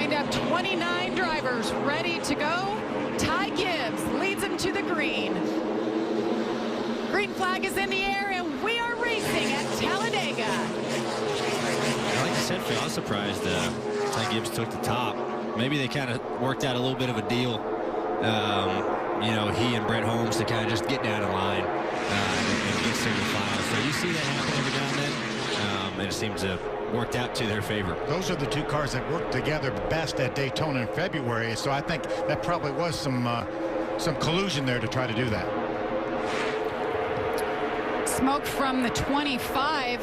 lined up 29 drivers ready to go. Ty Gibbs leads them to the green. Green flag is in the air, and we are racing at Talladega. Like I said, Phil, I was surprised Ty Gibbs took the top. Maybe they kind of worked out a little bit of a deal, you know, he and Brett Holmes to kind of just get down the line and get single file. So you see that happen every now and then, and it seems to have worked out to their favor. Those are the two cars that worked together best at Daytona in February, so I think that probably was some collusion there to try to do that. Smoke from the 25.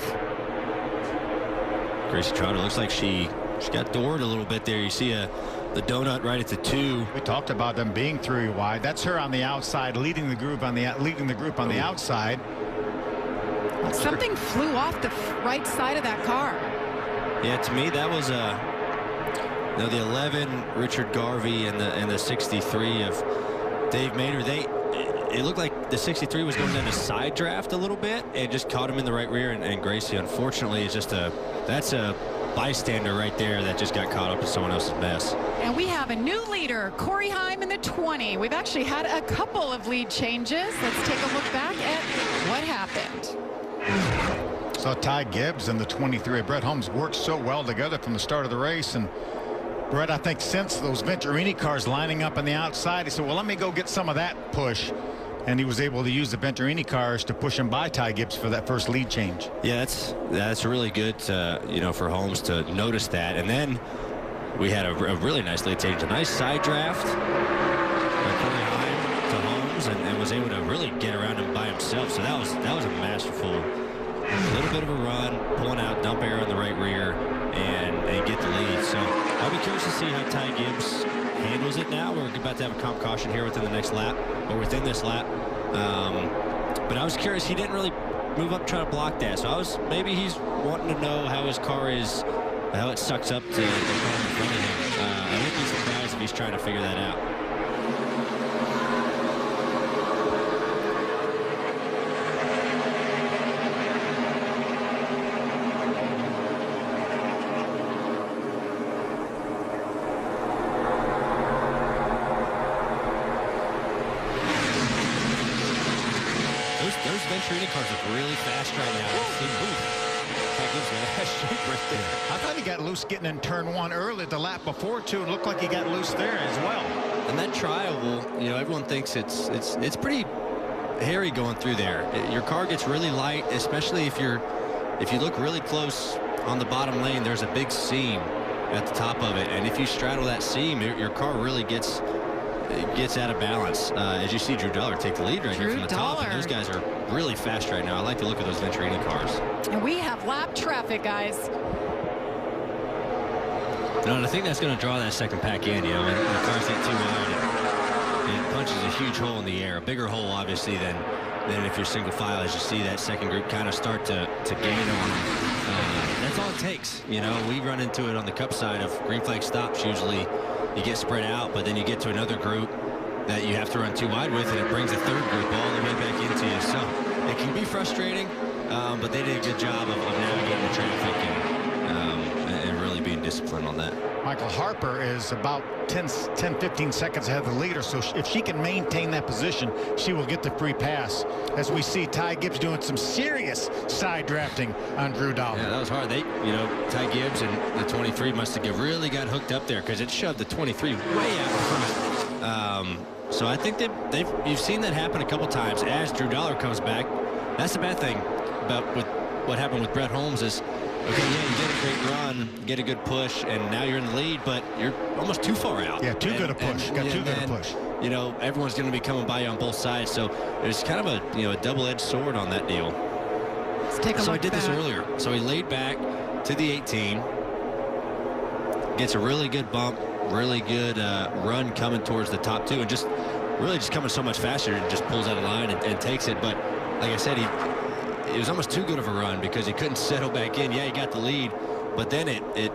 Gracie Trotter looks like she got doored a little bit there. You see the donut right at the 2. We talked about them being 3 wide. That's her on the outside, leading the group on the outside. Something flew off the right side of that car. Yeah, to me that was you know, the 11 Richard Garvey and the 63 of Dave Maynard. It looked like the 63 was going down a side draft a little bit and just caught him in the right rear, and Gracie, unfortunately, is just that's a bystander right there that just got caught up in someone else's mess. And we have a new leader, Corey Heim in the 20. We've actually had a couple of lead changes. Let's take a look back at what happened. So Ty Gibbs and the 23 of Brett Holmes worked so well together from the start of the race, and Brett, I think, since those Venturini cars lining up on the outside, he said, well, let me go get some of that push. And he was able to use the Venturini cars to push him by Ty Gibbs for that first lead change. Yeah, that's really good, you know, for Holmes to notice that. And then we had a really nice lead change, a nice side draft by Corey Heim to Holmes, and was able to really get around him by himself. So that was a masterful, little bit of a run, pulling out dump air on the right rear, and get the lead. So I'll be curious to see how Ty Gibbs handles it now. We're about to have a comp caution here within the next lap, or within this lap. But I was curious, he didn't really move up trying to block that. So maybe he's wanting to know how his car is, how it sucks up to the car in front of him. I wouldn't be surprised if he's trying to figure that out. Those Venturini cars look really fast right now. I thought he got loose getting in turn 1 early the lap before, too. It looked like he got loose there as well. And that tri-oval, you know, everyone thinks it's pretty hairy going through there. Your car gets really light, especially if you look really close on the bottom lane. There's a big seam at the top of it, and if you straddle that seam, your car really gets out of balance. As you see Drew Dollar take the lead right here from the top, and those guys are really fast right now. I like to look at those Venturini cars. And we have lap traffic, guys. No, and I think that's going to draw that second pack in. You know, when the cars get too wide, it punches a huge hole in the air, a bigger hole, obviously, than if you're single file. As you see that second group kind of start to gain on them. That's all it takes. You know, we run into it on the Cup side of green flag stops. Usually, you get spread out, but then you get to another group that you have to run too wide with, and it brings a third group all the way back into you. So it can be frustrating, but they did a good job of navigating the traffic and really being disciplined on that. Michael Harper is about 10-15 seconds ahead of the leader, so if she can maintain that position, she will get the free pass. As we see Ty Gibbs doing some serious side drafting on Drew Dollar. Yeah, that was hard. You know, Ty Gibbs and the 23 must have really got hooked up there, because it shoved the 23 way out in front. So I think you've seen that happen a couple times as Drew Dollar comes back. That's the bad thing about with what happened with Brett Holmes is, okay, yeah, you get a great run, get a good push, and now you're in the lead, but you're almost too far out. Yeah, too good a push. Got too good a push. You know, everyone's going to be coming by you on both sides, so there's kind of a double-edged sword on that deal. Let's take a look. So I did this earlier. So he laid back to the 18, gets a really good bump, really good run coming towards the top 2, and just coming so much faster, and just pulls out of line and takes it. But like I said, it was almost too good of a run because he couldn't settle back in. Yeah, he got the lead, but then it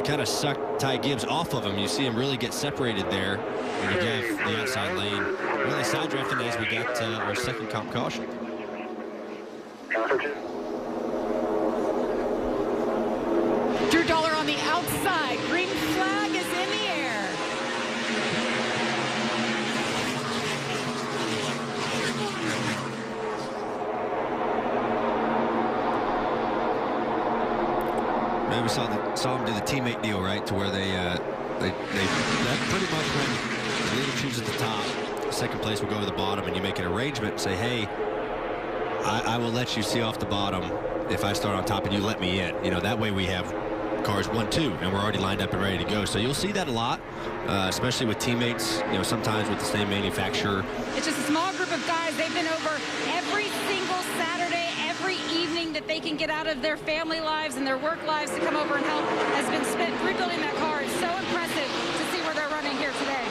kind of sucked Ty Gibbs off of him. You see him really get separated there when you get the outside lane. Really side drafting as we got our second comp caution. Drew Dollar on the outside. Green flag is in saw them do the teammate deal, right, to where that pretty much when the leader chooses the top, second place will go to the bottom, and you make an arrangement and say, hey, I will let you see off the bottom if I start on top and you let me in. You know, that way we have cars 1, 2, and we're already lined up and ready to go. So you'll see that a lot, especially with teammates, you know, sometimes with the same manufacturer. It's just a small group of guys. They've been over every single Saturday, every evening that they can get out of their family lives and their work lives to come over and help has been spent rebuilding that car. It's so impressive to see where they're running here today.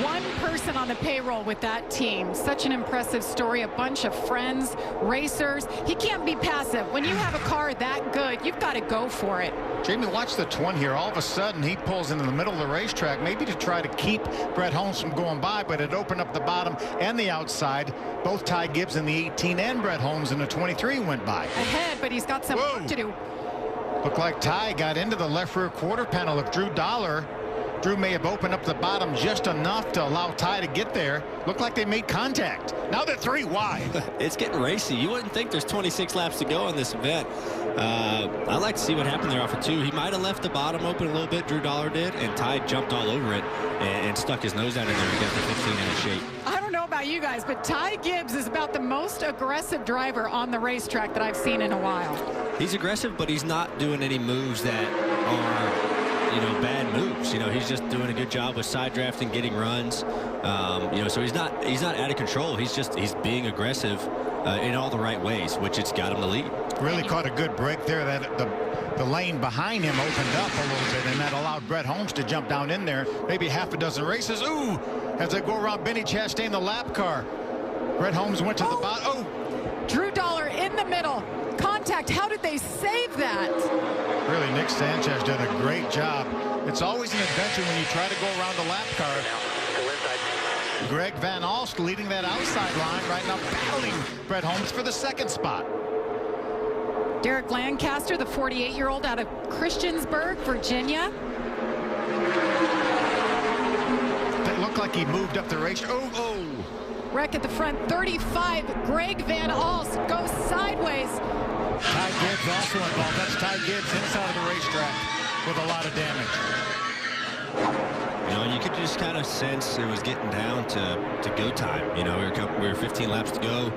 One person on the payroll with that team. Such an impressive story. A bunch of friends, racers. He can't be passive. When you have a car that good, you've got to go for it. Jamie, watch the 20 here. All of a sudden, he pulls into the middle of the racetrack, maybe to try to keep Brett Holmes from going by, but it opened up the bottom and the outside. Both Ty Gibbs in the 18 and Brett Holmes in the 23 went by. Ahead, but he's got some work to do. Looked like Ty got into the left rear quarter panel of Drew Dollar. Drew may have opened up the bottom just enough to allow Ty to get there. Looked like they made contact. Now they're 3 wide. It's getting racy. You wouldn't think there's 26 laps to go in this event. I'd like to see what happened there off of 2. He might have left the bottom open a little bit, Drew Dollar did, and Ty jumped all over it and stuck his nose out in there. He got the 15 out of shape. I don't know about you guys, but Ty Gibbs is about the most aggressive driver on the racetrack that I've seen in a while. He's aggressive, but he's not doing any moves that are, you know, bad moves. You know, he's just doing a good job with side drafting, getting runs. You know, so he's not out of control. He's being aggressive in all the right ways, which it's got him the lead. Really caught a good break there. That the lane behind him opened up a little bit, and that allowed Brett Holmes to jump down in there. Maybe half a dozen races. Ooh, as they go around Benny Chastain, the lap car. Brett Holmes went to the bottom. Oh, Drew Dollar in the middle. Contact. How did they save that? really, Nick Sanchez did a great job. It's always an adventure when you try to go around the lap car. Greg Van Alst leading that outside line right now, battling Brett Holmes for the second spot. Derek Lancaster, the 48-year-old out of Christiansburg, Virginia. That looked like he moved up the race. Oh. Wreck at the front, 35. Greg Van Alst goes sideways. Ty Gibbs also involved. That's Ty Gibbs inside of the racetrack with a lot of damage. You know, you could just kind of sense it was getting down to go time. You know, we were 15 laps to go.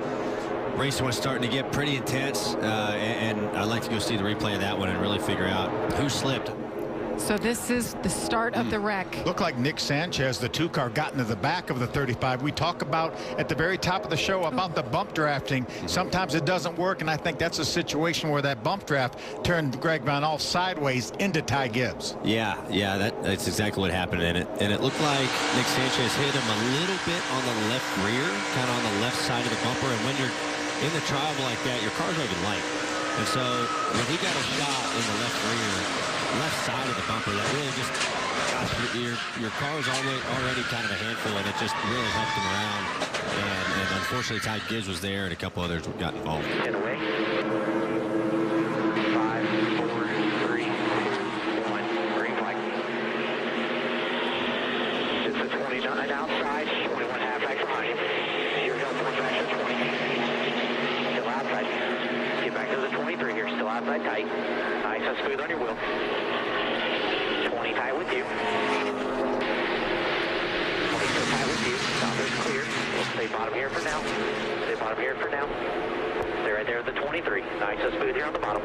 Racing was starting to get pretty intense, and I'd like to go see the replay of that one and really figure out who slipped. So this is the start of the wreck. Looked like Nick Sanchez, the 2-car, got into the back of the 35. We talk about at the very top of the show about the bump drafting. Sometimes it doesn't work, and I think that's a situation where that bump draft turned Greg Van Alst sideways into Ty Gibbs. Yeah, that's exactly what happened in it. And it looked like Nick Sanchez hit him a little bit on the left rear, kind of on the left side of the bumper. And when you're in the trial like that, your car's already light. And so when he got a shot in the left rear, left side of the bumper, that really just, gosh, your car is already kind of a handful, and it just really helped him around. And unfortunately, Ty Gibbs was there, and a couple others got involved. Get away. 5, 4, 3, 1. Green flag. It's the 29 outside, 21 halfback behind him. You're going forward back to 20. Still outside. Get back to the 23 here. Still outside tight. Nice and smooth on your wheel. 20 tight with you. 20 still tight with you. Top is clear. We'll stay bottom here for now. Stay bottom here for now. Stay right there at the 23. Nice and smooth here on the bottom.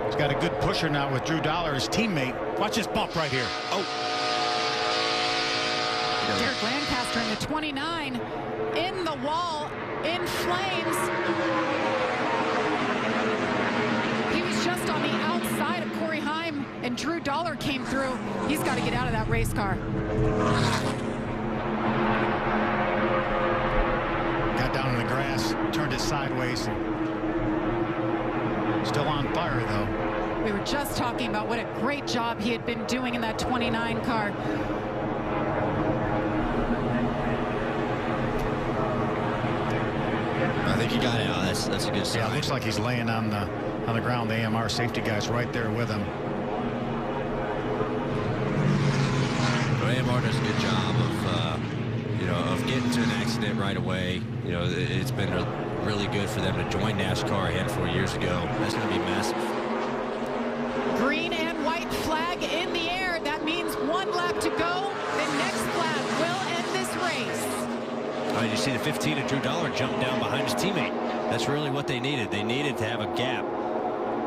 He's got a good pusher now with Drew Dollar, his teammate. Watch this bump right here. Oh. Derek Lancaster in the 29. In the wall, in flames. He was just on the outside of Corey Heim, and Drew Dollar came through. He's got to get out of that race car. Got down in the grass, turned it sideways. Still on fire, though. We were just talking about what a great job he had been doing in that 29 car. I think he got it out. That's a good sign. Yeah, it looks like he's laying on the ground. The AMR safety guy's right there with him. AMR does a good job of, you know, of getting to an accident right away. You know, it's been really good for them to join NASCAR a handful of years ago. That's going to be massive. flag in the air. That means 1 lap to go. The next flag will end this race. Oh, you see the 15 of Drew Dollar jump down behind his teammate. That's really what they needed. They needed to have a gap.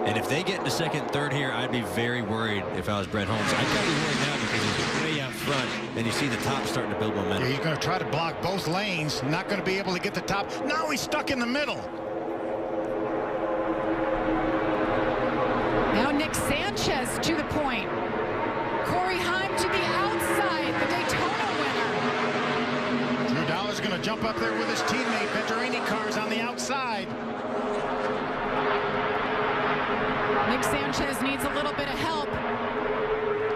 And if they get into second, third here, I'd be very worried if I was Brett Holmes. I'd probably be worried now because he's way out front, and you see the top starting to build momentum. Yeah, he's going to try to block both lanes. Not going to be able to get the top. Now he's stuck in the middle. Now Nick Sanchez to the point. Corey Heim to the outside, the Daytona winner. Drew Dollar's going to jump up there with his teammate. Venturini cars on the outside. Nick Sanchez needs a little bit of help.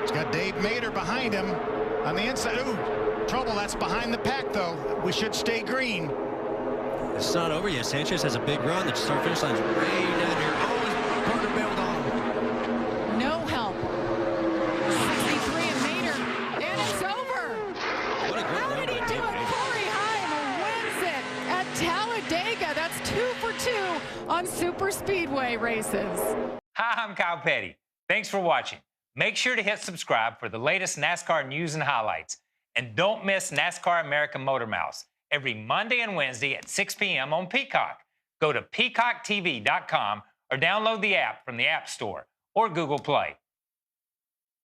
He's got Dave Mader behind him on the inside. Ooh, trouble. That's behind the pack, though. We should stay green. It's not over yet. Sanchez has a big run. The start-finish line's way down here. Oh, his partner bailed on him. No help. 63 and Mader, and it's over. What a great How run did he by do Dave it? Mader. Corey Heim wins it at Talladega. That's 2 for 2 on Super Speedway races. Hi, I'm Kyle Petty. Thanks for watching. Make sure to hit subscribe for the latest NASCAR news and highlights. And don't miss NASCAR American Motor Mouse every Monday and Wednesday at 6 p.m. on Peacock. Go to peacocktv.com or download the app from the App Store or Google Play.